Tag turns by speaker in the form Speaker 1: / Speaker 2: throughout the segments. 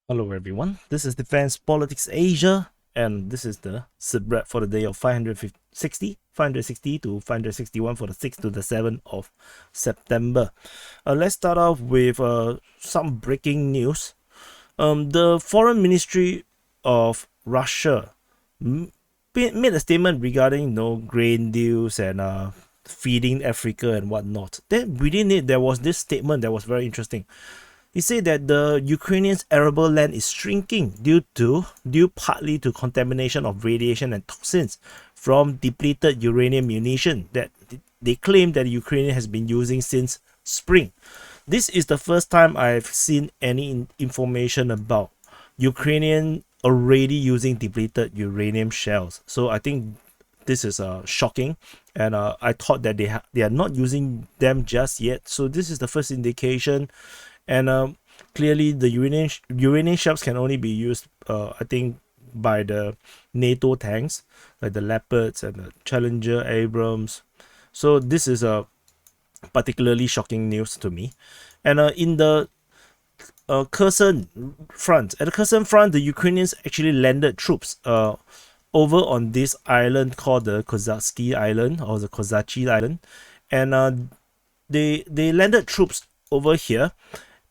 Speaker 1: Hello everyone, this is Defense Politics Asia, and this is the SITREP for the day of 560 to 561 for the 6th to the 7th of September. Let's start off with some breaking news. The Foreign Ministry of Russia made a statement regarding grain deals and feeding Africa and whatnot. Then within it, there was this statement that was very interesting. He said that the Ukrainian's arable land is shrinking due partly to contamination of radiation and toxins from depleted uranium munition that they claim that Ukraine has been using since spring. This is the first time I've seen any information about Ukrainian already using depleted uranium shells. So I think this is shocking, and I thought that they are not using them just yet. So this is the first indication, and clearly the uranium shells can only be used, I think, by the NATO tanks like the Leopards and the Challenger Abrams. So this is a particularly shocking news to me. And in the Kherson front, at the Kherson front, the Ukrainians actually landed troops over on this island called the Kozatsky Island or the Kozachi Island, and they landed troops over here.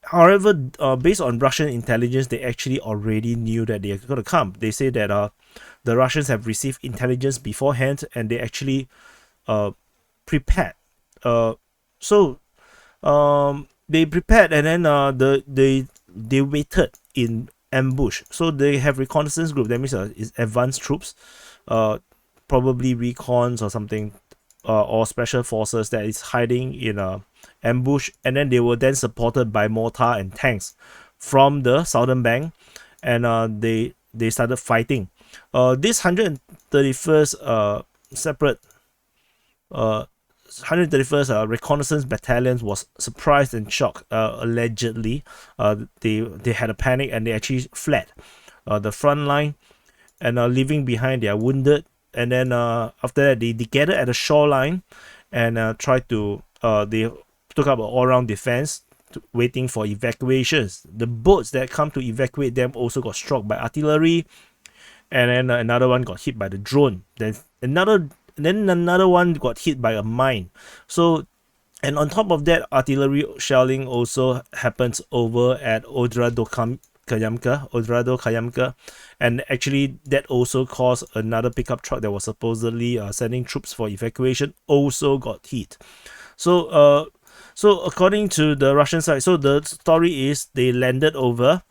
Speaker 1: However, based on Russian intelligence, they actually already knew that they are going to come. They say that the Russians have received intelligence beforehand, and they actually prepared. So they prepared, and then they waited in ambush. So they have reconnaissance group. That means it's advanced troops, probably recons or something, or special forces that is hiding in a ambush, and then they were then supported by mortar and tanks from the southern bank, and they started fighting. This 131st separate 131st reconnaissance battalion was surprised and shocked. Allegedly, they had a panic and they actually fled the front line, and leaving behind their wounded. And then after that, they gathered at the shoreline and tried to they took up an all-round defense, waiting for evacuations. The boats that come to evacuate them also got struck by artillery, and then another one got hit by the drone. Then another one got hit by a mine. So, and on top of that, artillery shelling also happens over at Kayamka, and actually that also caused another pickup truck that was supposedly sending troops for evacuation also got hit. So according to the Russian side, so the story is they landed over.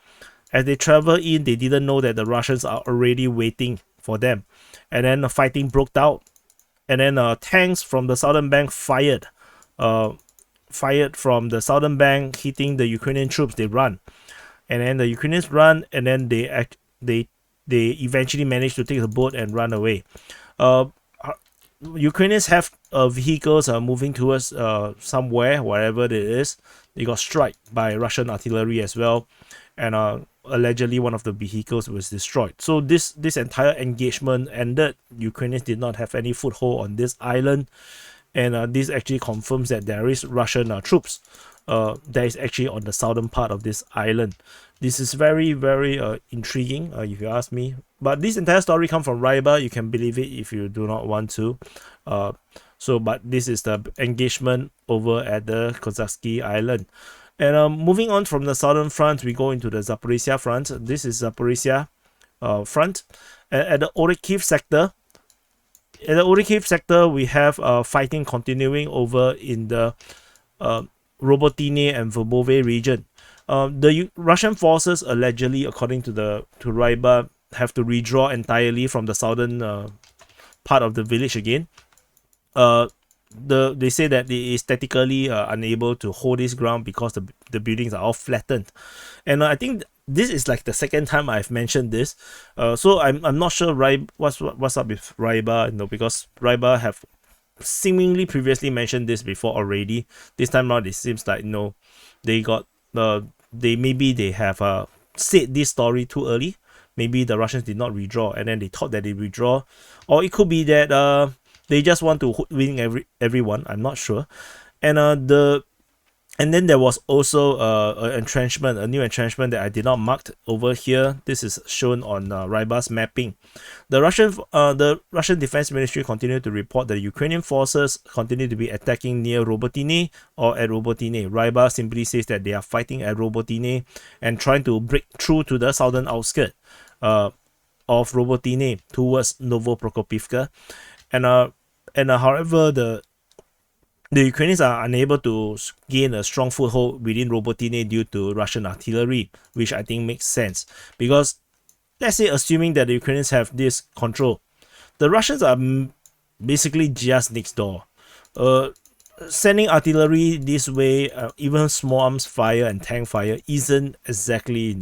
Speaker 1: As they travel in, they didn't know that the Russians are already waiting for them, and then the fighting broke out, and then tanks from the southern bank fired from the southern bank, hitting the Ukrainian troops. They run, and then the Ukrainians run, and then they eventually managed to take the boat and run away. Ukrainians have vehicles moving towards somewhere, wherever it is. They got struck by Russian artillery as well, and allegedly one of the vehicles was destroyed. So this entire engagement ended. Ukrainians did not have any foothold on this island, and this actually confirms that there is Russian troops that is actually on the southern part of this island. This is very, very intriguing, if you ask me. But this entire story comes from Ryba. You can believe it if you do not want to. But this is the engagement over at the Kozatsky Island. And moving on from the southern front, we go into the Zaporizhia front. This is Zaporizhia front. At the Orikhiv sector, we have fighting continuing over in the Robotine and Verbove region. The Russian forces allegedly, according to Ryba, have to redraw entirely from the southern part of the village again. They say that it is tactically unable to hold this ground because the buildings are all flattened, and I think this is like the second time I've mentioned this. So I'm not sure what's up with Ryba, because Ryba have seemingly previously mentioned this before already. This time around, it seems like they got they have said this story too early. Maybe the Russians did not redraw, and then they thought that they redraw, or it could be that they just want to win everyone. I'm not sure. And the And then there was also a new entrenchment that I did not mark over here. This is shown on Rybar's mapping. The Russian Defense Ministry continued to report that Ukrainian forces continue to be attacking near Robotine or at Robotine. Rybar simply says that they are fighting at Robotine and trying to break through to the southern outskirts of Robotine towards Novoprokopivka. However, the Ukrainians are unable to gain a strong foothold within Robotine due to Russian artillery, which I think makes sense. Because, let's say, assuming that the Ukrainians have this control, the Russians are basically just next door. Sending artillery this way, even small arms fire and tank fire, isn't exactly,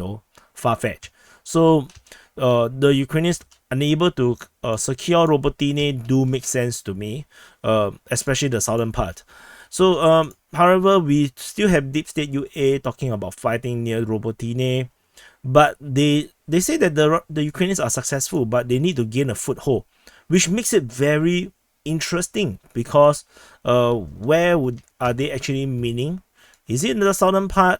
Speaker 1: far-fetched. So, the Ukrainians unable to secure Robotine do make sense to me, especially the southern part. So, however, we still have Deep State UA talking about fighting near Robotine, but they say that the Ukrainians are successful, but they need to gain a foothold, which makes it very interesting because where are they actually meaning? Is it in the southern part?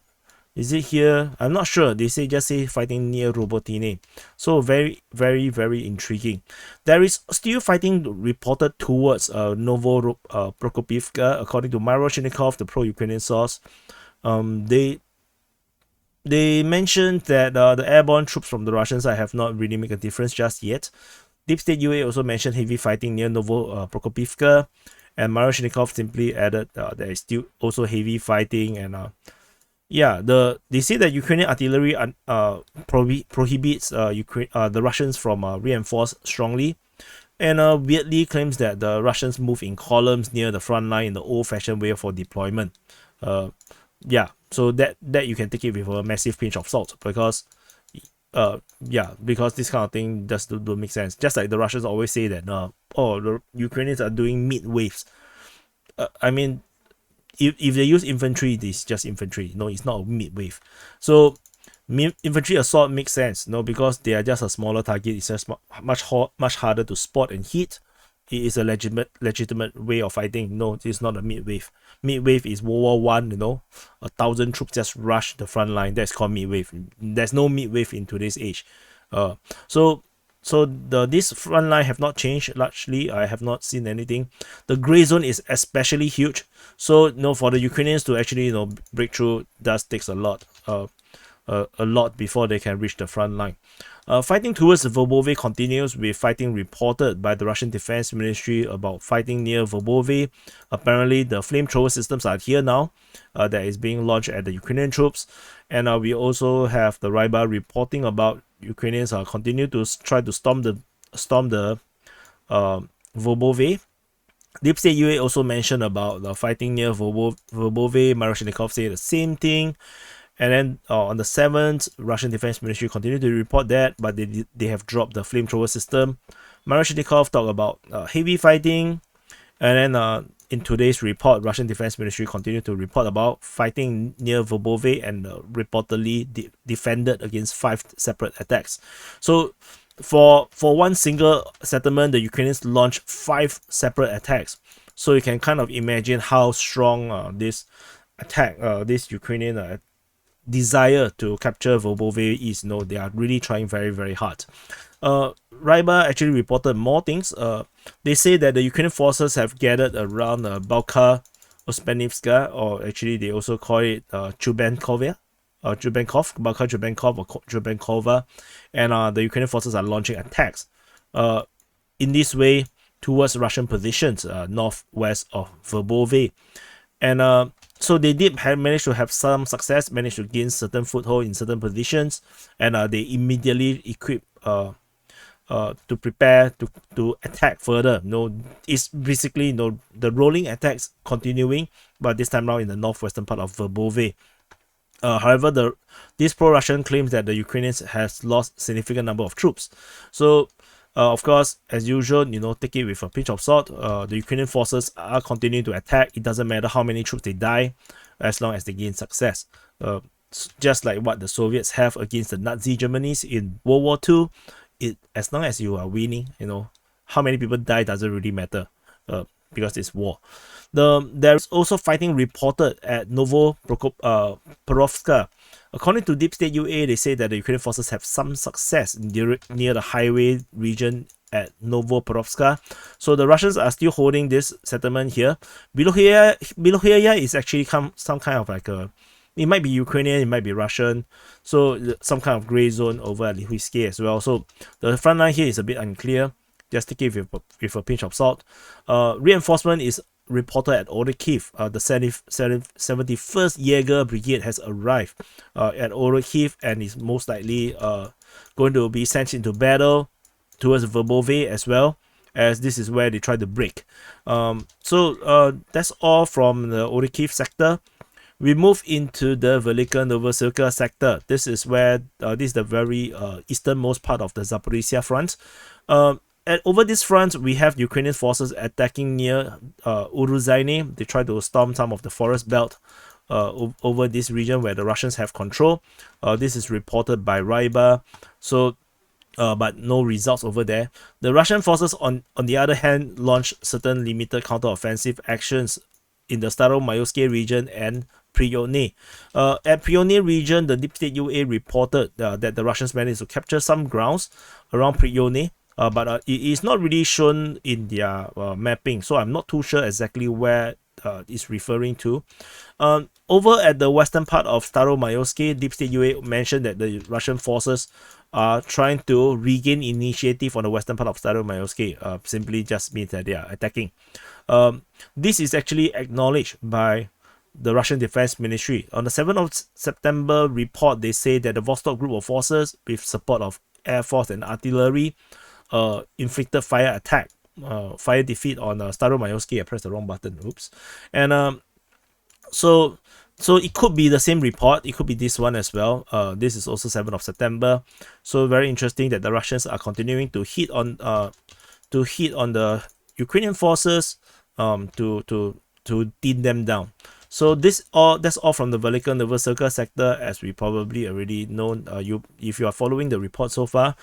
Speaker 1: Is it here? I'm not sure. They just say fighting near Robotine. So very, very, very intriguing. There is still fighting reported towards Prokopivka, according to Maroshnikov, the pro-Ukrainian source. They mentioned that the airborne troops from the Russian side have not really made a difference just yet. Deep State UA also mentioned heavy fighting near Prokopivka, and Maroshnikov simply added there is still also heavy fighting and they say that Ukrainian artillery prohibits the Russians from reinforce strongly, and weirdly claims that the Russians move in columns near the front line in the old-fashioned way for deployment. So that you can take it with a massive pinch of salt because because this kind of thing just don't make sense. Just like the Russians always say that the Ukrainians are doing mid waves. I mean, if they use infantry, it's just infantry. No, it's not a mid-wave. So infantry assault makes sense, because they are just a smaller target. It's just much harder to spot and hit. It is a legitimate way of fighting. No, it's not a mid-wave. Mid-wave is World War One. 1,000 troops just rush the front line. That's called mid-wave. There's no mid-wave in today's age. So this front line have not changed largely. I have not seen anything. The gray zone is especially huge. So for the Ukrainians to actually break through does takes a lot before they can reach the front line. Fighting towards Verbove continues with fighting reported by the Russian Defense Ministry about fighting near Verbove. Apparently, the flamethrower systems are here now. That is being launched at the Ukrainian troops, and we also have the Rybar reporting about Ukrainians continue to try to storm the Verbove. Deep State UA also mentioned about the fighting near Verbove. Maroshnikov said the same thing. And then on the 7th, Russian Defense Ministry continued to report that, but they have dropped the flamethrower system. Maroshnikov talked about heavy fighting. And then in today's report, Russian Defense Ministry continued to report about fighting near Verbove and reportedly defended against 5 separate attacks. So for one single settlement, the Ukrainians launched 5 separate attacks. So you can kind of imagine how strong this attack, this Ukrainian desire to capture Verbove is. They are really trying very, very hard. Rybar actually reported more things. They say that the Ukrainian forces have gathered around Balka Ospenivska, or actually they also call it Balka Chubenkov or Chubenkova, and the Ukrainian forces are launching attacks in this way towards Russian positions northwest of Verbove. And so they did manage to have some success, managed to gain certain foothold in certain positions, and they immediately equipped to prepare to attack further. It's basically the rolling attacks continuing, but this time around in the northwestern part of Verbove. However, this pro-Russian claims that the Ukrainians has lost significant number of troops. So of course, as usual, take it with a pinch of salt. The Ukrainian forces are continuing to attack. It doesn't matter how many troops they die, as long as they gain success. Just like what the Soviets have against the Nazi Germanys in World War II, as long as you are winning, how many people die doesn't really matter, because it's war. There is also fighting reported at Perovska. According to Deep State UA, they say that the Ukrainian forces have some success near the highway region at Novoperovska. So the Russians are still holding this settlement here. Below here is actually some kind of like a, it might be Ukrainian, it might be Russian. So some kind of gray zone over at Lihuiske as well. So the front line here is a bit unclear. Just take it with a pinch of salt. Reinforcement is reported at Orikhiv. The 71st Jaeger Brigade has arrived at Orikhiv and is most likely going to be sent into battle towards Verbove as well, as this is where they try to break. So that's all from the Orikhiv sector. We move into the Velika Novosibirsk sector. This is where this is the very easternmost part of the Zaporizhia front. Over this front, we have Ukrainian forces attacking near Uruzaine. They try to storm some of the forest belt over this region where the Russians have control. This is reported by Ryba. So, but no results over there. The Russian forces, on the other hand, launched certain limited counter-offensive actions in the Staromayoske region and Prione. At Prione region, the Deep State UA reported that the Russians managed to capture some grounds around Prione. But it is not really shown in their mapping, so I'm not too sure exactly where it's referring to. Over at the western part of Staromayoske, Deep State UA mentioned that the Russian forces are trying to regain initiative on the western part of Staromayoske. Simply just means that they are attacking. This is actually acknowledged by the Russian Defense Ministry. On the 7th of September report, they say that the Vostok group of forces, with support of Air Force and artillery, inflicted fire defeat on Staromayoske. I pressed the wrong button. Oops. And so it could be the same report. It could be this one as well. This is also 7th of September. So very interesting that the Russians are continuing to hit on the Ukrainian forces to thin them down. So that's all from the Velika Novosibirsk sector, as we probably already known. If you are following the report so far,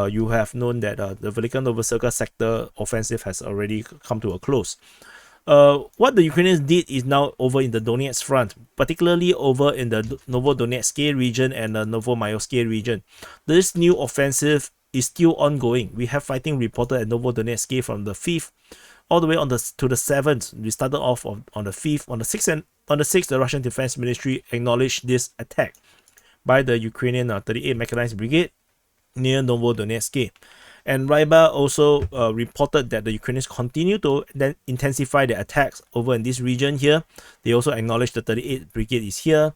Speaker 1: you have known that the Velika Novosibirsk sector offensive has already come to a close. What the Ukrainians did is now over in the Donetsk front, particularly over in the Novodonetsk region and the Novomayoske region. This new offensive is still ongoing. We have fighting reported at Novodonetsk from the 5th all the way to the 7th. We started off on the 5th. On the 6th, the Russian Defense Ministry acknowledged this attack by the Ukrainian 38 Mechanized Brigade near Novodonetsk. And Ryba also reported that the Ukrainians continue to then intensify their attacks over in this region here. They also acknowledged the 38th Brigade is here.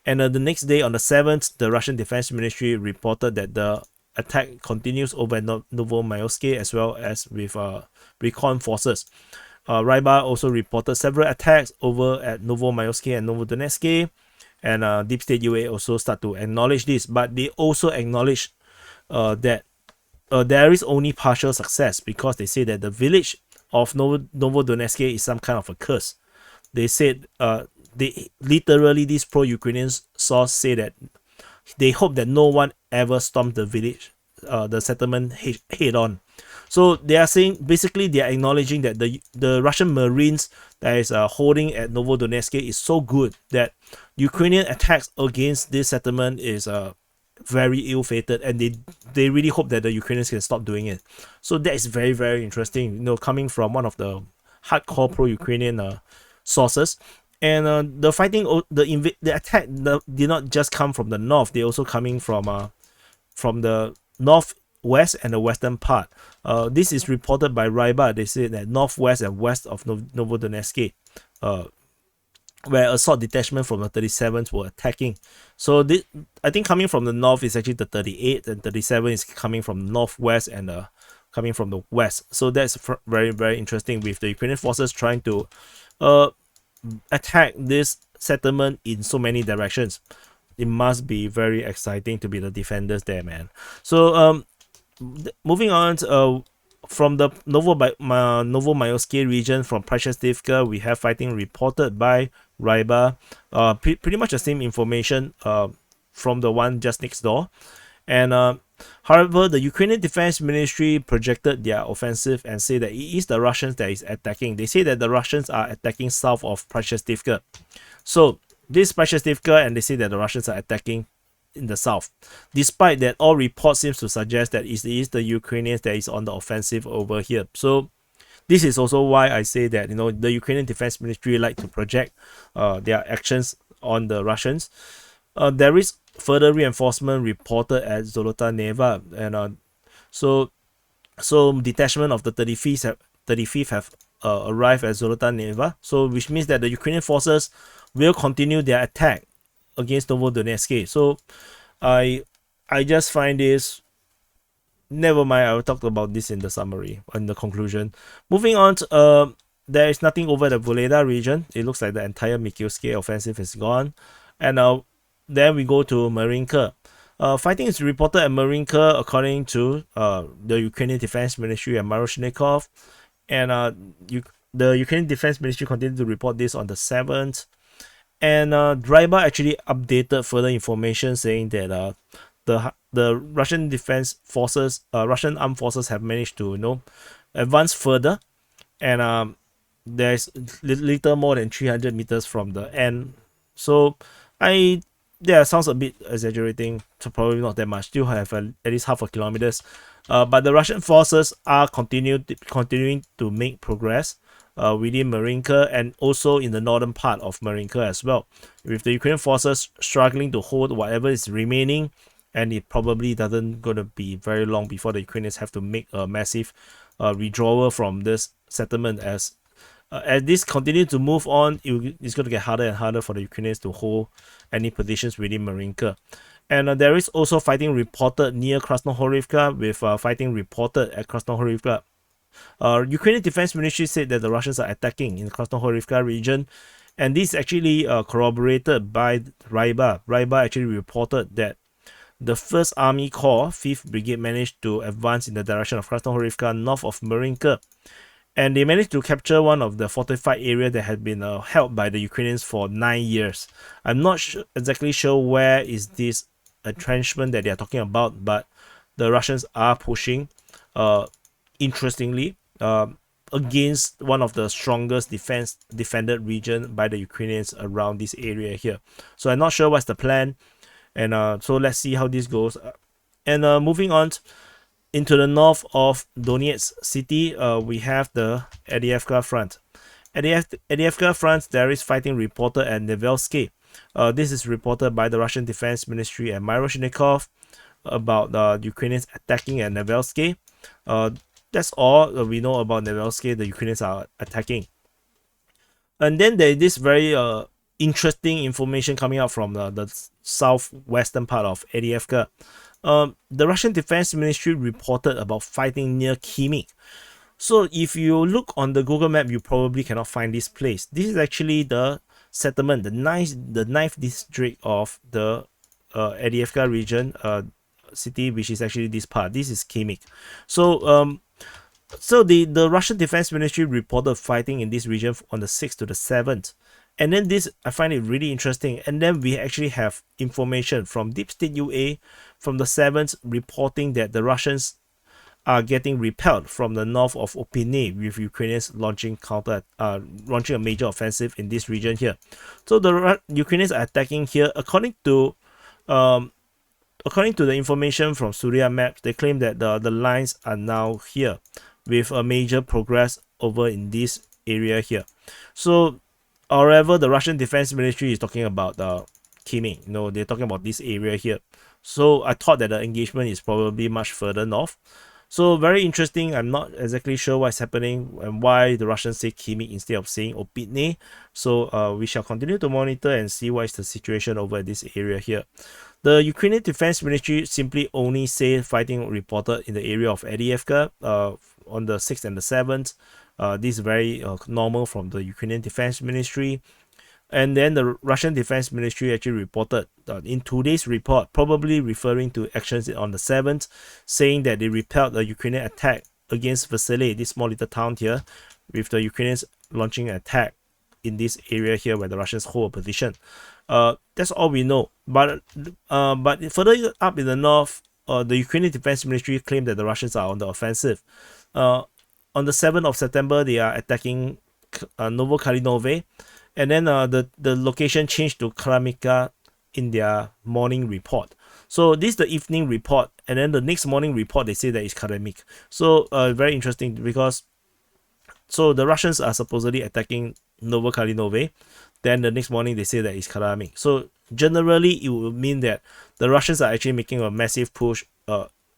Speaker 1: And the next day, on the 7th, the Russian Defense Ministry reported that the attack continues over at Novomayoske as well as with recon forces. Ryba also reported several attacks over at Novomayoske and Novodonetsk, and Deep State UA also start to acknowledge this, but they also acknowledge that there is only partial success, because they say that the village of Novodonetsk is some kind of a curse. They said these pro-Ukrainian sources say that they hope that no one ever stormed the village, the settlement head on. So they are saying, basically they are acknowledging that the Russian Marines that is holding at Novodonetsk is so good that Ukrainian attacks against this settlement is very ill-fated, and they really hope that the Ukrainians can stop doing it. So that is very, very interesting, coming from one of the hardcore pro-Ukrainian sources. And the fighting, the attack did not just come from the north. They also coming from the northwest and the western part. This is reported by Ryba. They say that northwest and west of Novodonetsk, where assault detachment from the 37th were attacking. So this, I think, coming from the north is actually the 38th, and 37 is coming from the northwest and coming from the west. So that's very, very interesting, with the Ukrainian forces trying to attack this settlement in so many directions. It must be very exciting to be the defenders there, man. So moving on from the Novomayoske region, from KLISHCHIIVKA, we have fighting reported by Ryba. Pretty much the same information from the one just next door. And However, the Ukrainian Defense Ministry projected their offensive and say that it is the Russians that is attacking. They say that the Russians are attacking south of KLISHCHIIVKA. So this KLISHCHIIVKA, and they say that the Russians are attacking in the south. Despite that, all reports seems to suggest that it is the Ukrainians that is on the offensive over here. So this is also why I say that, you know, the Ukrainian Defense Ministry like to project their actions on the Russians. There is further reinforcement reported at Zolota Neva, and so detachment of the 35th have arrived at Zolota Neva. So which means that the Ukrainian forces will continue their attack against Novodonetsk. So I just find this. Never mind, I will talk about this in the summary, in the conclusion. Moving on to, there is nothing over the Voleda region. It looks like the entire Mikhailsk offensive is gone. And then we go to MARINKA. Fighting is reported at MARINKA according to the Ukrainian Defense Ministry and Maroshnikov. And the Ukrainian Defense Ministry continued to report this on the 7th. And Ryba actually updated further information saying that the Russian defense forces, Russian armed forces have managed to, you know, advance further, and there's little more than 300 meters from the end. So sounds a bit exaggerating, so probably not that much. Still have at least half a kilometers, but the Russian forces are continuing to make progress within MARINKA and also in the northern part of MARINKA as well, with the Ukrainian forces struggling to hold whatever is remaining. And it probably doesn't going to be very long before the Ukrainians have to make a massive withdrawal from this settlement. As this continues to move on, it's going to get harder and harder for the Ukrainians to hold any positions within MARINKA. And there is also fighting reported near Krasnohorivka, with fighting reported at Krasnohorivka. Ukrainian Defense Ministry said that the Russians are attacking in the Krasnohorivka region. And this is actually corroborated by Ryba. Ryba actually reported that the 1st Army Corps, 5th Brigade, managed to advance in the direction of Krasnohorivka, north of MARINKA. And they managed to capture one of the fortified area that had been held by the Ukrainians for 9 years. I'm not exactly sure where is this entrenchment that they are talking about, but the Russians are pushing, interestingly, against one of the strongest defended region by the Ukrainians around this area here. So I'm not sure what's the plan. And so let's see how this goes. And moving on into the north of Donetsk city, we have the Avdiivka front. At the Avdiivka front, there is fighting reported at Nevelsky. This is reported by the Russian Defense Ministry and Maroshnikov about the Ukrainians attacking at Nevelsky. That's all we know about Nevelsky. The Ukrainians are attacking. And then there is this very interesting information coming out from the southwestern part of Avdiivka. The Russian Defense Ministry reported about fighting near Khimik. So if you look on the Google map, you probably cannot find this place. This is actually the settlement, the ninth district of the Avdiivka region city, which is actually this part. This is Khimik. So the Russian Defense Ministry reported fighting in this region on the 6th to the 7th. And then this, I find it really interesting. And then we actually have information from Deep State UA from the 7th reporting that the Russians are getting repelled from the north of Opine, with Ukrainians launching a major offensive in this region here. So the Ukrainians are attacking here. According to the information from Surya Maps, they claim that the lines are now here with a major progress over in this area here. So however, the Russian Defense Ministry is talking about Khimik. You know, they're talking about this area here. So I thought that the engagement is probably much further north. So very interesting. I'm not exactly sure what's happening and why the Russians say Khimik instead of saying Opitne. So we shall continue to monitor and see what is the situation over this area here. The Ukrainian Defense Ministry simply only say fighting reported in the area of Avdiivka on the 6th and the 7th. This is very normal from the Ukrainian Defense Ministry. And then the Russian Defense Ministry actually reported in today's report, probably referring to actions on the 7th, saying that they repelled the Ukrainian attack against Vasily, this small little town here, with the Ukrainians launching an attack in this area here where the Russians hold a position. That's all we know. But further up in the north, the Ukrainian Defense Ministry claimed that the Russians are on the offensive. On the 7th of September, they are attacking Novokalinove, and then the location changed to KLISHCHIIVKA in their morning report. So this is the evening report, and then the next morning report they say that it's Karamik. So very interesting, because so the Russians are supposedly attacking Novokalinove, then the next morning they say that it's Karamik. So generally it would mean that the Russians are actually making a massive push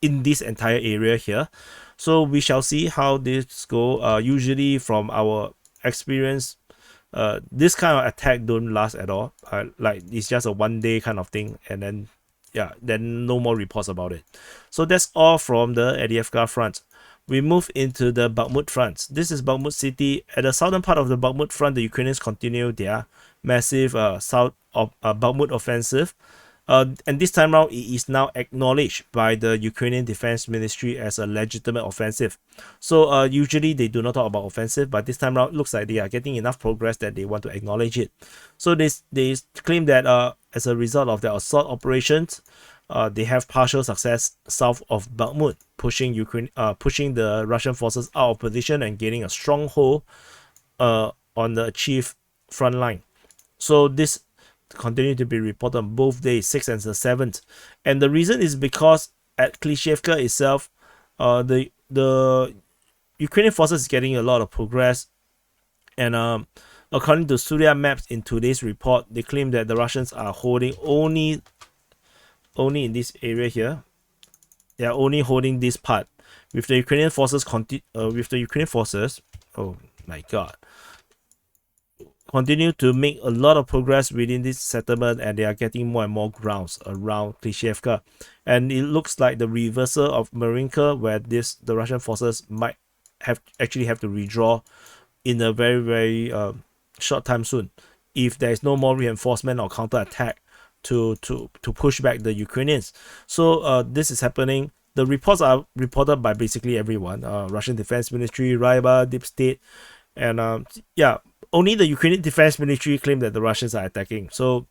Speaker 1: in this entire area here. So we shall see how this go. Usually from our experience, this kind of attack don't last at all. Like it's just a 1 day kind of thing, and then then no more reports about it. So that's all from the Avdiivka front. We move into the Bakhmut front. This is Bakhmut city. At the southern part of the Bakhmut front, the Ukrainians continue their massive south of Bakhmut offensive. And this time around, it is now acknowledged by the Ukrainian Defense Ministry as a legitimate offensive. So usually they do not talk about offensive, but this time around, it looks like they are getting enough progress that they want to acknowledge it. So they claim that as a result of their assault operations, they have partial success south of Bakhmut, pushing the Russian forces out of position and gaining a stronghold on the achieved front line. So this continue to be reported on both days, 6th and the 7th. And the reason is because at KLISHCHIIVKA itself, the Ukrainian forces is getting a lot of progress. And according to Surya Maps in today's report, they claim that the Russians are holding only in this area here. They are only holding this part. With the Ukrainian forces oh my god, continue to make a lot of progress within this settlement, and they are getting more and more grounds around KLISHCHIIVKA. And it looks like the reversal of MARINKA, where the Russian forces might have to redraw in a very, very short time soon, if there is no more reinforcement or counterattack to push back the Ukrainians. So this is happening. The reports are reported by basically everyone, Russian Defense Ministry, RIBA, Deep State, and only the Ukrainian Defense Ministry claim that the Russians are attacking. So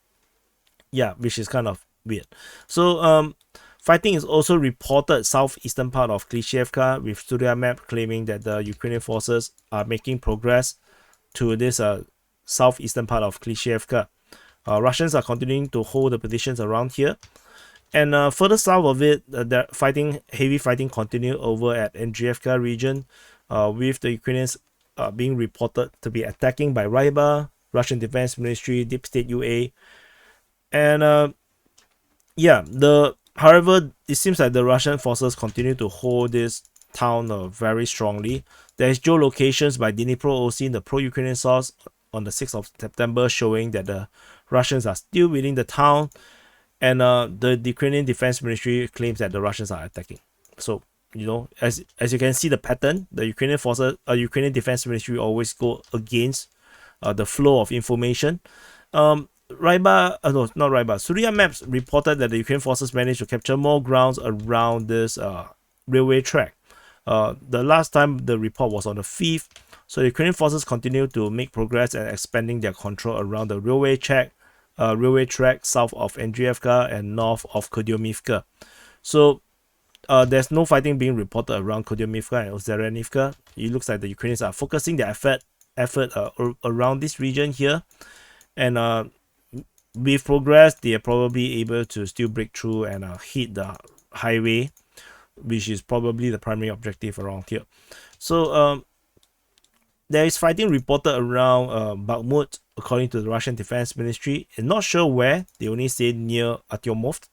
Speaker 1: which is kind of weird. So fighting is also reported southeastern part of KLISHCHIIVKA, with Surya Map claiming that the Ukrainian forces are making progress to this southeastern part of KLISHCHIIVKA. Russians are continuing to hold the positions around here. And further south of it, heavy fighting continue over at Avdiivka region, with the Ukrainians being reported to be attacking by RIBA, Russian Defense Ministry, Deep State UA. And however, it seems like the Russian forces continue to hold this town very strongly. There is geolocations by Dnipro OC, the pro-Ukrainian source, on the 6th of September, showing that the Russians are still within the town, and the Ukrainian Defense Ministry claims that the Russians are attacking. So, as you can see the pattern, the Ukrainian Ukrainian Defense Ministry always go against the flow of information. Surya Maps reported that the Ukrainian forces managed to capture more grounds around this railway track. The last time the report was on the 5th. So the Ukrainian forces continue to make progress and expanding their control around the railway track south of Avdiivka and north of Kupyansk. So there's no fighting being reported around Kupyansk and Ozherenivka. It looks like the Ukrainians are focusing their effort around this region here, and with progress, they are probably able to still break through and hit the highway, which is probably the primary objective around here. So there is fighting reported around Bakhmut, according to the Russian Defense Ministry. And not sure where, they only say near Artyomov.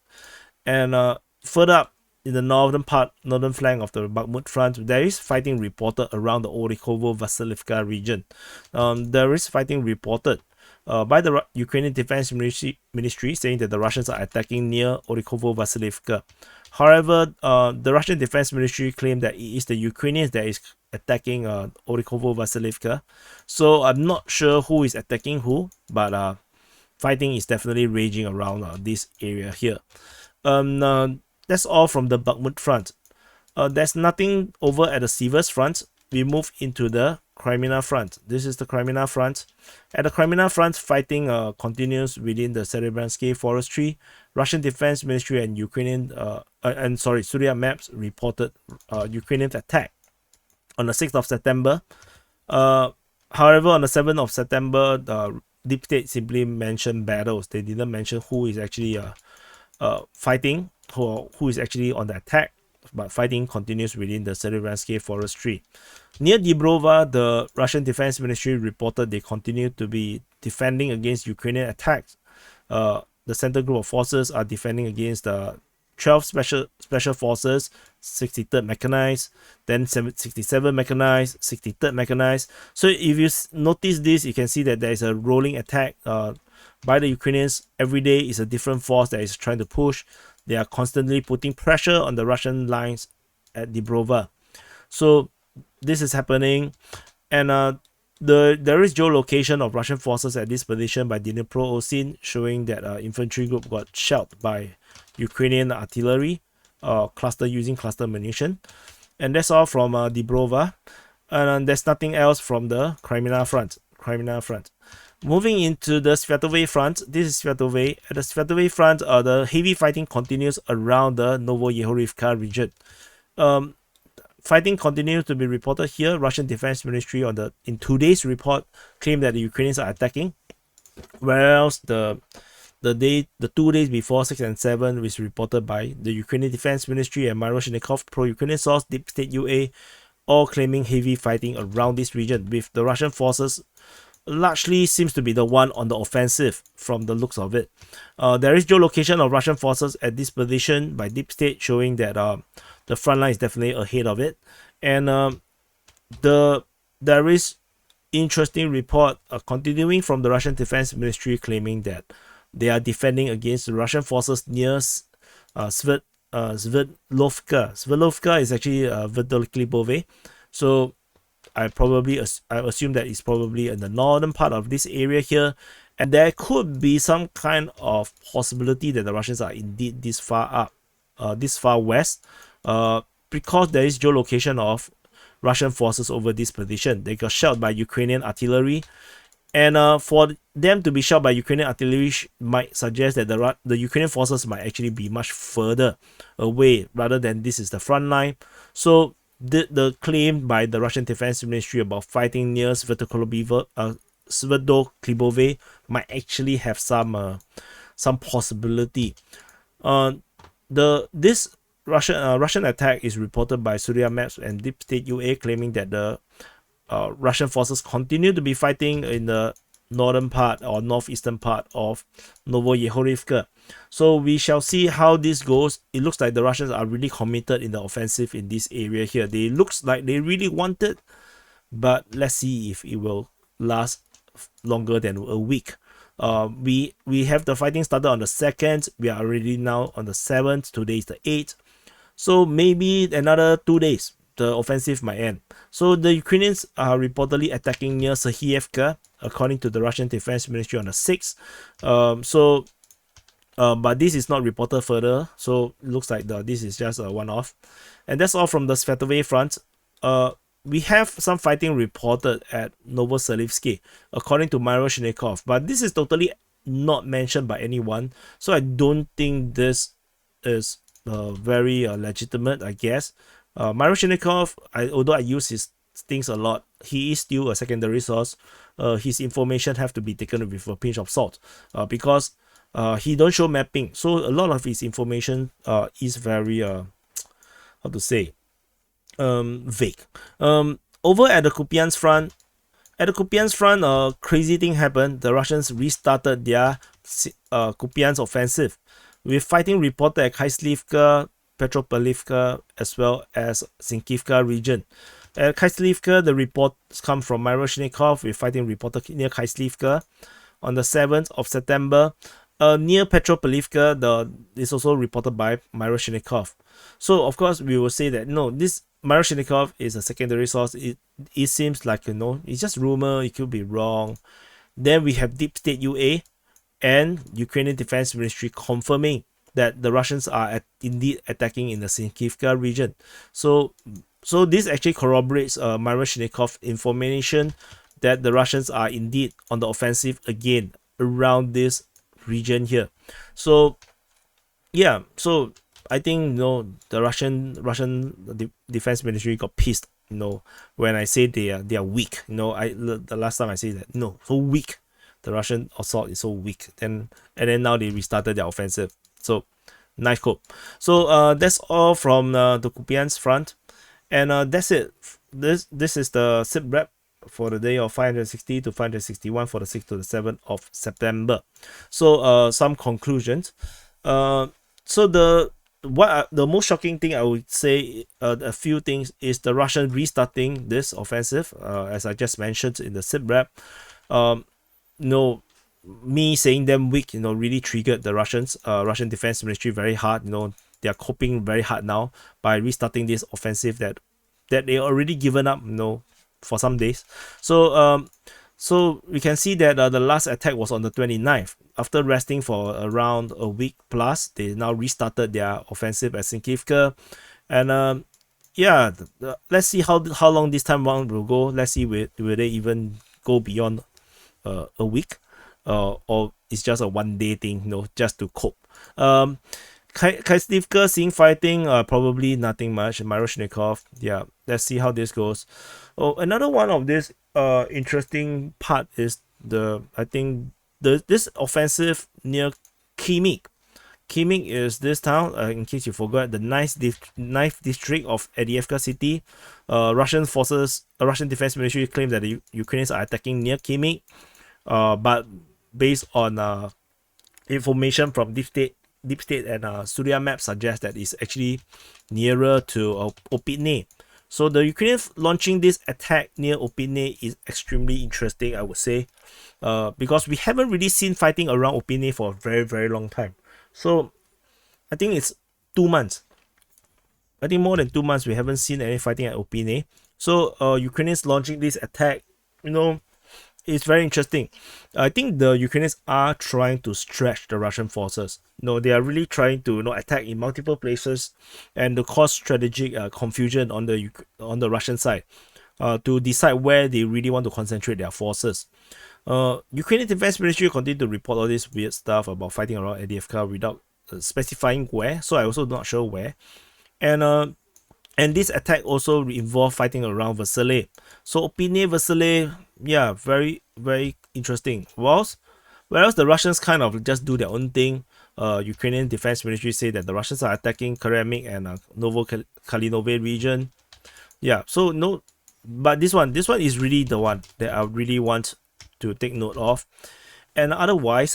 Speaker 1: And further up in the northern flank of the Bakhmut front, there is fighting reported around the Orikhovo-Vasilivka region. There is fighting reported by the Ukrainian Defense Ministry, saying that the Russians are attacking near Orikhovo-Vasilivka. However, the Russian Defense Ministry claimed that it is the Ukrainians that is attacking Orikhovo-Vasilivka. So I'm not sure who is attacking who, but fighting is definitely raging around this area here. That's all from the Bakhmut front. There's nothing over at the Siversk front. We move into the Crimea front. This is the Crimea front. At the Crimea front, fighting continues within the Serebrenski forestry. Russian Defense Ministry and Surya Maps reported Ukrainian attack on the 6th of September. However, on the 7th of September, the Deep State simply mentioned battles. They didn't mention who is actually fighting, who is actually on the attack, but fighting continues within the Serebrenski forestry. Near Dibrova, the Russian Defense Ministry reported they continue to be defending against Ukrainian attacks. The center group of forces are defending against the 12 special forces, 63rd mechanized, then 67 mechanized, 63rd mechanized. So if you notice this, you can see that there is a rolling attack by the Ukrainians. Every day is a different force that is trying to push. They are constantly putting pressure on the Russian lines at Dibrova. So this is happening, and there is geolocation of Russian forces at this position by Dnipro-Osin, showing that infantry group got shelled by Ukrainian artillery cluster using cluster munition. And that's all from Dibrova, and there's nothing else from the Crimea front. Moving into the Sviatove front, this is Sviatove. At the Sviatove front, the heavy fighting continues around the Novoyehorivka region. Fighting continues to be reported here. Russian Defense Ministry in today's report claimed that the Ukrainians are attacking, whereas the 2 days before, 6 and 7, was reported by the Ukrainian Defense Ministry and Myroshnikov pro-Ukrainian source Deep State UA, all claiming heavy fighting around this region, with the Russian forces largely seems to be the one on the offensive from the looks of it. There is geolocation of Russian forces at this position by Deep State, showing that the front line is definitely ahead of it. And there is interesting report continuing from the Russian Defense Ministry, claiming that they are defending against the Russian forces near Sverdlovka. Sverdlovka is actually Verdolklibove. So I assume that it's probably in the northern part of this area here, and there could be some kind of possibility that the Russians are indeed this far up, this far west, because there is geolocation of Russian forces over this position. They got shelled by Ukrainian artillery, and for them to be shot by Ukrainian artillery might suggest that the Ukrainian forces might actually be much further away, rather than this is the front line. So the claim by the Russian Defense Ministry about fighting near Sverdlovkibove might actually have some possibility. This Russian attack is reported by Surya Maps and Deep State UA, claiming that the Russian forces continue to be fighting in the northern part or northeastern part of Novoyehorivka. So we shall see how this goes. It looks like the Russians are really committed in the offensive in this area here. They looks like they really want it, but let's see if it will last longer than a week. We have the fighting started on the 2nd. We are already now on the 7th. Today is the 8th. So maybe another 2 days, the offensive might end. So the Ukrainians are reportedly attacking near KLISHCHIIVKA, according to the Russian Defense Ministry, on the 6th. But this is not reported further, so it looks like this is just a one-off. And that's all from the Sviatove front. We have some fighting reported at Novoselivsky, according to Myroshnikov, but this is totally not mentioned by anyone, so I don't think this is very legitimate, I guess. Myroshnikov, although I use his things a lot, he is still a secondary source. His information have to be taken with a pinch of salt, because he don't show mapping, so a lot of his information is very how to say, vague. Over at the Kupyansk front, crazy thing happened. The Russians restarted their Kupyansk offensive, with fighting reported at KLISHCHIIVKA, Petropavlivka, as well as Sinkivka region. At KLISHCHIIVKA, the reports come from Myroshnikov, with fighting reported near KLISHCHIIVKA on the 7th of September. Near Petropavlivka, is also reported by Myroshnikov. So of course we will say that no, this Myroshnikov is a secondary source. It seems like, it's just rumor, it could be wrong. Then we have Deep State UA and Ukrainian Defense Ministry confirming that the Russians are indeed attacking in the Sinkivka region. So so this actually corroborates Marashnikov information that the Russians are indeed on the offensive again around this region here. So yeah, so I think the Russian defense ministry got pissed, when I say they are weak. The last time I say that, so weak. The Russian assault is so weak. And then now they restarted their offensive. So nice quote. So that's all from the Kupyansk front, and that's it. This is the SITREP for the day of 560 to 561 for the 6th to the 7th of September. So some conclusions. So the most shocking thing I would say, a few things, is the Russian restarting this offensive, as I just mentioned in the SITREP. Me saying them weak, really triggered the Russian defense ministry very hard. They are coping very hard now by restarting this offensive that they already given up, for some days. So so we can see that the last attack was on the 29th. After resting for around a week plus, they now restarted their offensive at SITREP. And yeah, let's see how long this time round will go. Let's see will they even go beyond a week, or it's just a one-day thing, just to cope. KLISHCHIIVKA seeing fighting, probably nothing much. Marashnikov, yeah, let's see how this goes. Another one of this interesting part is this offensive near Khimik. Khimik is this town, in case you forgot, the ninth district of Avdiivka city. Russian defense ministry claim that the Ukrainians are attacking near Khimik, but based on information from Deep State and Surya Map suggests that it's actually nearer to Opitne. So the Ukrainians launching this attack near Opitne is extremely interesting, I would say, because we haven't really seen fighting around Opitne for a very, very long time. So I think it's 2 months. I think more than 2 months we haven't seen any fighting at Opitne. So Ukrainians launching this attack, it's very interesting. I think the Ukrainians are trying to stretch the Russian forces. They are really trying to attack in multiple places and to cause strategic confusion on the Russian side, to decide where they really want to concentrate their forces. Ukrainian Defense Ministry continue to report all this weird stuff about fighting around Avdiivka without specifying where. So I also not sure where. And this attack also involved fighting around Vasile. So Opitne, Vasile, yeah, very, very interesting. Whereas the Russians kind of just do their own thing. Ukrainian Defense Ministry say that the Russians are attacking Karamik and Novo-Kalinove region. Yeah, so but this one is really the one that I really want to take note of. And otherwise,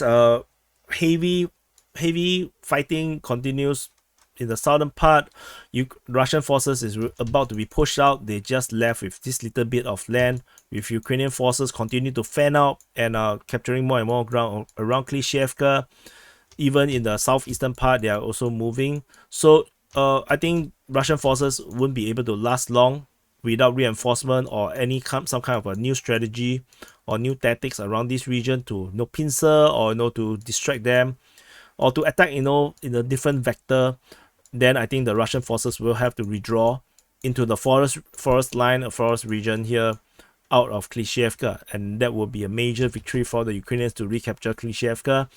Speaker 1: heavy fighting continues in the southern part. Russian forces is about to be pushed out. They just left with this little bit of land, with Ukrainian forces continue to fan out and capturing more and more ground around KLISHCHIIVKA. Even in the southeastern part, they are also moving. So I think Russian forces won't be able to last long without reinforcement or some kind of a new strategy or new tactics around this region to pincer or to distract them or to attack in a different vector. Then I think the Russian forces will have to withdraw into the forest line, a forest region here out of KLISHCHIIVKA, and that will be a major victory for the Ukrainians to recapture KLISHCHIIVKA.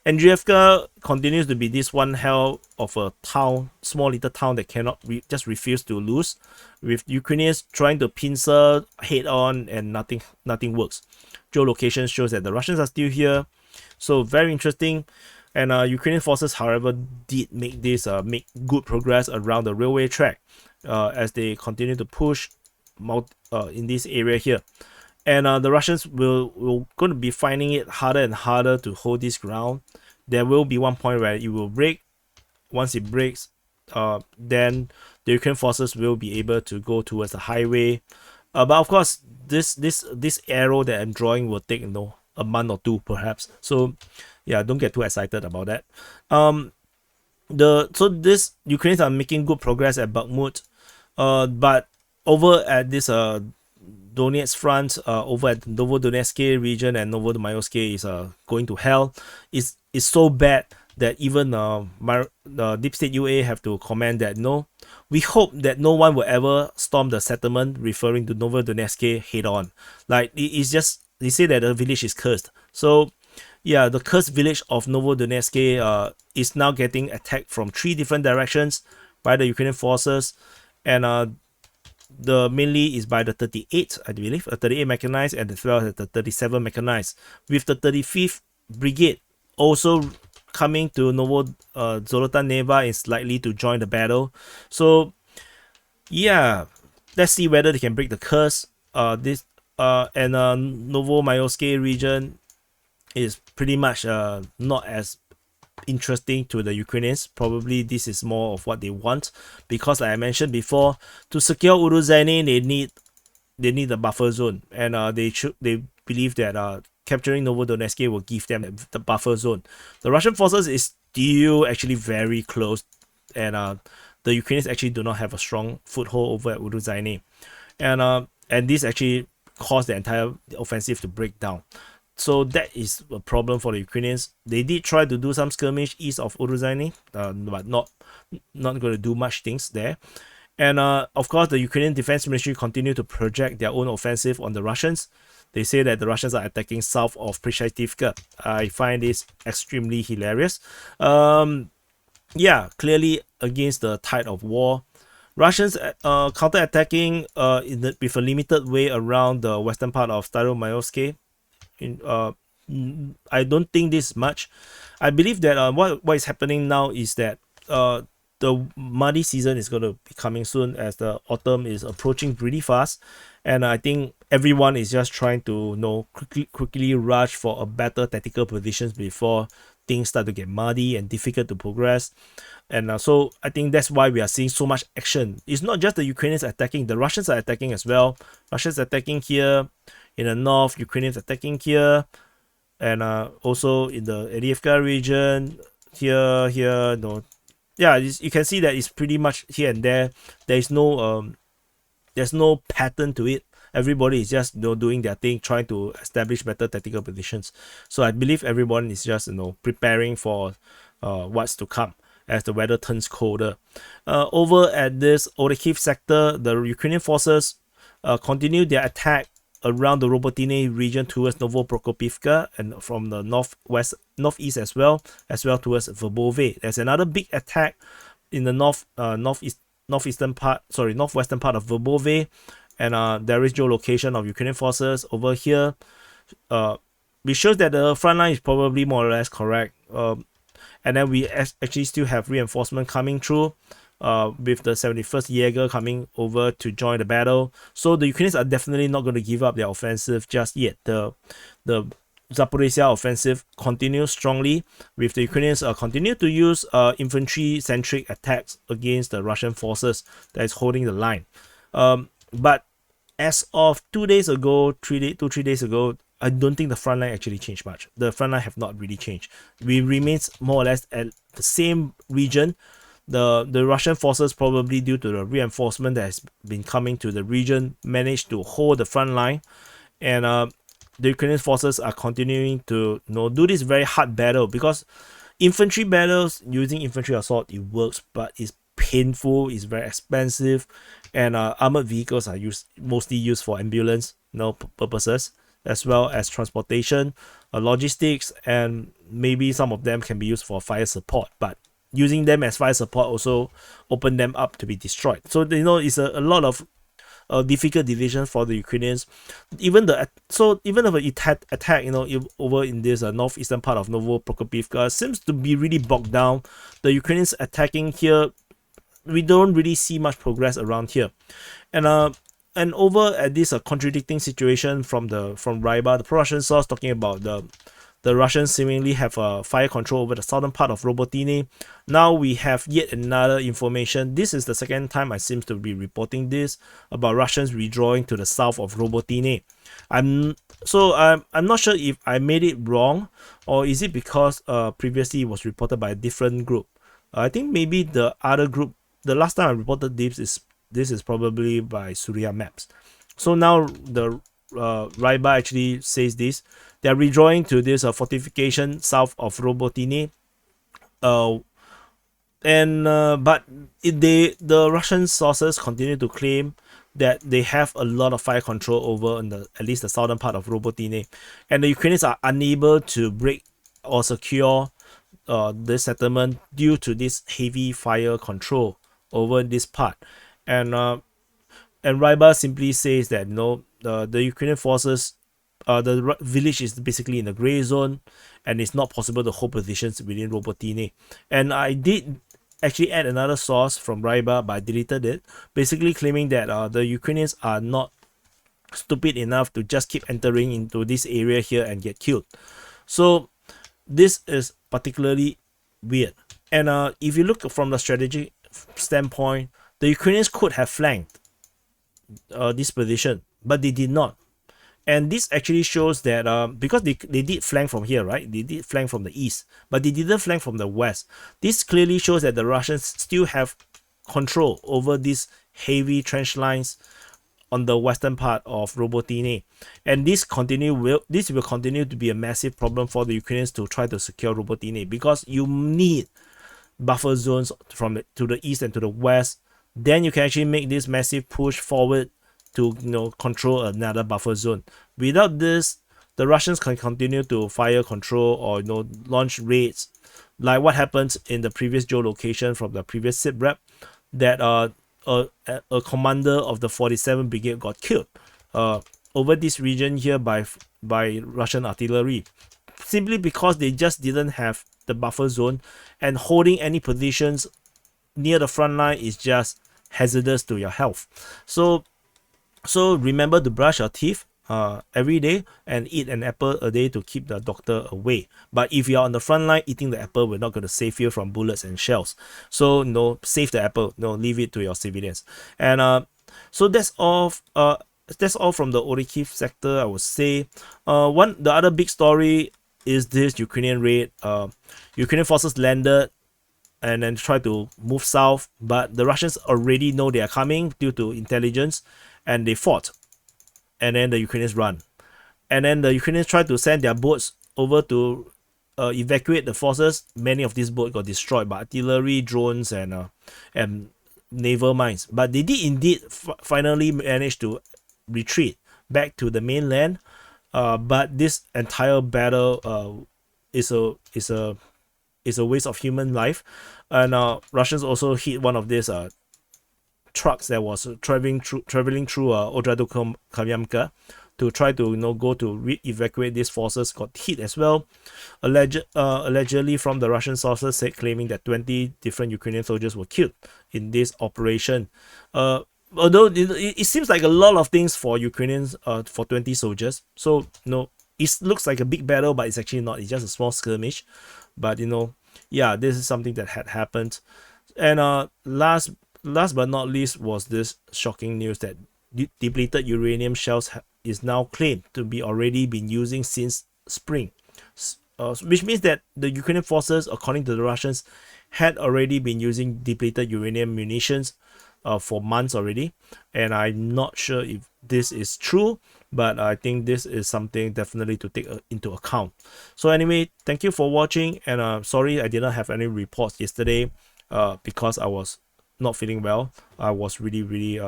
Speaker 1: Avdiivka continues to be this one hell of a town, small little town that cannot just refuse to lose, with Ukrainians trying to pincer head on and nothing works. Geolocation shows that the Russians are still here, so very interesting. And Ukrainian forces, however, did make good progress around the railway track as they continue to push in this area here. And the Russians will going to be finding it harder and harder to hold this ground. There will be one point where it will break. Once it breaks, then the Ukrainian forces will be able to go towards the highway. But of course, this arrow that I'm drawing will take a month or two perhaps. So yeah, don't get too excited about that. This Ukrainians are making good progress at Bakhmut, but over at this Donetsk front, over at Novodonetsk region and Novomayosk is going to hell. It's so bad that even the Deep State UA have to comment that no, we hope that no one will ever storm the settlement, referring to Novodonetsk head on. Like it's just, they say that the village is cursed. So yeah, the cursed village of Novodonetsk is now getting attacked from 3 different directions by the Ukrainian forces, and the mainly is by the 38, I believe, 38 mechanized, and as well as the 37 mechanized, with the 35th brigade also coming to Zolotan Neva, is likely to join the battle. So yeah, let's see whether they can break the curse. Novomayorsky region is pretty much not as interesting to the Ukrainians. Probably this is more of what they want, because like I mentioned before, to secure Uruzhany they need a buffer zone, and they believe that capturing Novodonetsk will give them the buffer zone. The Russian forces is still actually very close, and the Ukrainians actually do not have a strong foothold over at Uruzhany, and this actually caused the entire offensive to break down. So that is a problem for the Ukrainians. They did try to do some skirmish east of Uruzhany, but not going to do much things there. And of course, the Ukrainian Defense Ministry continue to project their own offensive on the Russians. They say that the Russians are attacking south of KLISHCHIIVKA. I find this extremely hilarious. Yeah, clearly against the tide of war. Russians counter-attacking with a limited way around the western part of Staromayorsky. I don't think this much. I believe that what is happening now is that the muddy season is going to be coming soon, as the autumn is approaching pretty fast, and I think everyone is just trying to quickly rush for a better tactical positions before things start to get muddy and difficult to progress. And so I think that's why we are seeing so much action. It's not just the Ukrainians attacking, the Russians are attacking as well. Russians attacking here in the north, Ukrainians attacking here, and also in the Avdiivka region, here, yeah, you can see that it's pretty much here and there. There's no pattern to it. Everybody is just doing their thing, trying to establish better tactical positions. So I believe everyone is just preparing for what's to come as the weather turns colder. Over at this Orikhiv sector, the Ukrainian forces continue their attack around the Robotyne region towards Novoprokopivka, and from the northeast as well towards Verbove. There's another big attack in the northwestern part of Verbove, and there is geolocation of Ukrainian forces over here. Which shows that the front line is probably more or less correct. And then we actually still have reinforcement coming through, with the 71st Jaeger coming over to join the battle. So the Ukrainians are definitely not going to give up their offensive just yet. The Zaporizhia offensive continues strongly, with the Ukrainians continue to use infantry-centric attacks against the Russian forces that is holding the line. But as of 2 days ago, 3 days ago, I don't think the front line actually changed much. The front line have not really changed. We remains more or less at the same region. The Russian forces, probably due to the reinforcement that has been coming to the region, managed to hold the front line, and the Ukrainian forces are continuing to do this very hard battle, because infantry battles using infantry assault, it works, but it's painful, it's very expensive, and armored vehicles are mostly used for ambulance purposes, as well as transportation, logistics, and maybe some of them can be used for fire support, but using them as fire support also open them up to be destroyed. So it's a lot of difficult division for the Ukrainians. Even if the attack over in this northeastern part of Novoprokopivka seems to be really bogged down. The Ukrainians attacking here, we don't really see much progress around here, and over at this contradicting situation from Ryba, the pro-Russian source talking about the Russians seemingly have fire control over the southern part of Robotyne. Now we have yet another information. This is the second time I seem to be reporting this about Russians withdrawing to the south of Robotyne. I'm not sure if I made it wrong, or is it because previously it was reported by a different group. I think maybe the other group, the last time I reported this is probably by Surya Maps. So now the Ryba actually says this. They are withdrawing to this fortification south of Robotyne, But the Russian sources continue to claim that they have a lot of fire control over in at least the southern part of Robotine, and the Ukrainians are unable to break or secure this settlement due to this heavy fire control over this part. And Ryba simply says that the Ukrainian forces, the village is basically in a gray zone, and it's not possible to hold positions within Robotine. And I did actually add another source from Ryba, but I deleted it, basically claiming that the Ukrainians are not stupid enough to just keep entering into this area here and get killed. So this is particularly weird. And if you look from the strategic standpoint, the Ukrainians could have flanked this position, but they did not. And this actually shows that because they did flank from here, right? They did flank from the east, but they didn't flank from the west. This clearly shows that the Russians still have control over these heavy trench lines on the western part of Robotine, and this will continue to be a massive problem for the Ukrainians to try to secure Robotine, because you need buffer zones to the east and to the west. Then you can actually make this massive push forward to control another buffer zone. Without this, the Russians can continue to fire control or launch raids, like what happens in the previous geolocation from the previous SITREP, that a commander of the 47 Brigade got killed over this region here by Russian artillery, simply because they just didn't have the buffer zone, and holding any positions near the front line is just hazardous to your health. So remember to brush your teeth every day and eat an apple a day to keep the doctor away. But if you're on the front line, eating the apple will not going to save you from bullets and shells. So save the apple. Leave it to your civilians. And so that's all. That's all from the Orikhiv sector, I would say. The other big story is this Ukrainian raid. Ukrainian forces landed and then try to move south, but the Russians already know they are coming due to intelligence, and they fought. And then the Ukrainians run. And then the Ukrainians tried to send their boats over to evacuate the forces. Many of these boats got destroyed by artillery, drones, and naval mines. But they did indeed finally manage to retreat back to the mainland. But this entire battle is a waste of human life. And Russians also hit one of these trucks that was traveling through Kupyansk to try to go to evacuate these forces, got hit as well. Allegedly from the Russian sources claiming that 20 different Ukrainian soldiers were killed in this operation. Although it seems like a lot of things for Ukrainians for 20 soldiers. So it looks like a big battle, but it's actually not. It's just a small skirmish. But yeah, this is something that had happened. And last but not least was this shocking news that depleted uranium shells is now claimed to be already been using since spring, which means that the Ukrainian forces, according to the Russians, had already been using depleted uranium munitions for months already. And I'm not sure if this is true, but I think this is something definitely to take into account. So anyway, thank you for watching, and sorry I didn't have any reports yesterday because I was not feeling well. I was really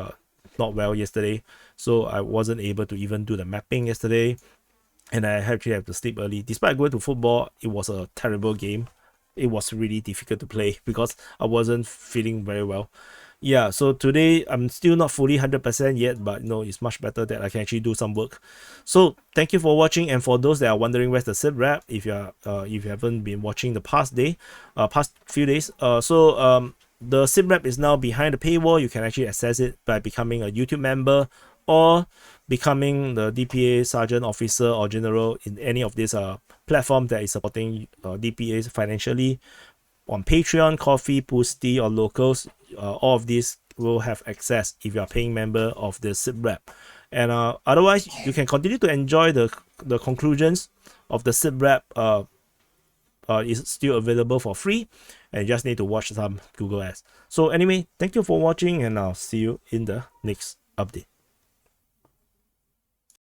Speaker 1: not well yesterday, so I wasn't able to even do the mapping yesterday, and I actually have to sleep early. Despite going to football, it was a terrible game. It was really difficult to play because I wasn't feeling very well. Yeah, so today I'm still not fully 100% yet, but it's much better that I can actually do some work. So thank you for watching, and for those that are wondering where's the SITREP, if you haven't been watching the past few days, the SITREP is now behind the paywall. You can actually access it by becoming a YouTube member or becoming the DPA Sergeant, Officer, or General in any of these platforms that is supporting DPAs financially. On Patreon, Coffee, Boosty, or Locals, all of these will have access if you are paying member of the SITREP. And otherwise, you can continue to enjoy the conclusions of the SITREP. Is still available for free, and you just need to watch some Google ads. So anyway, thank you for watching, and I'll see you in the next update.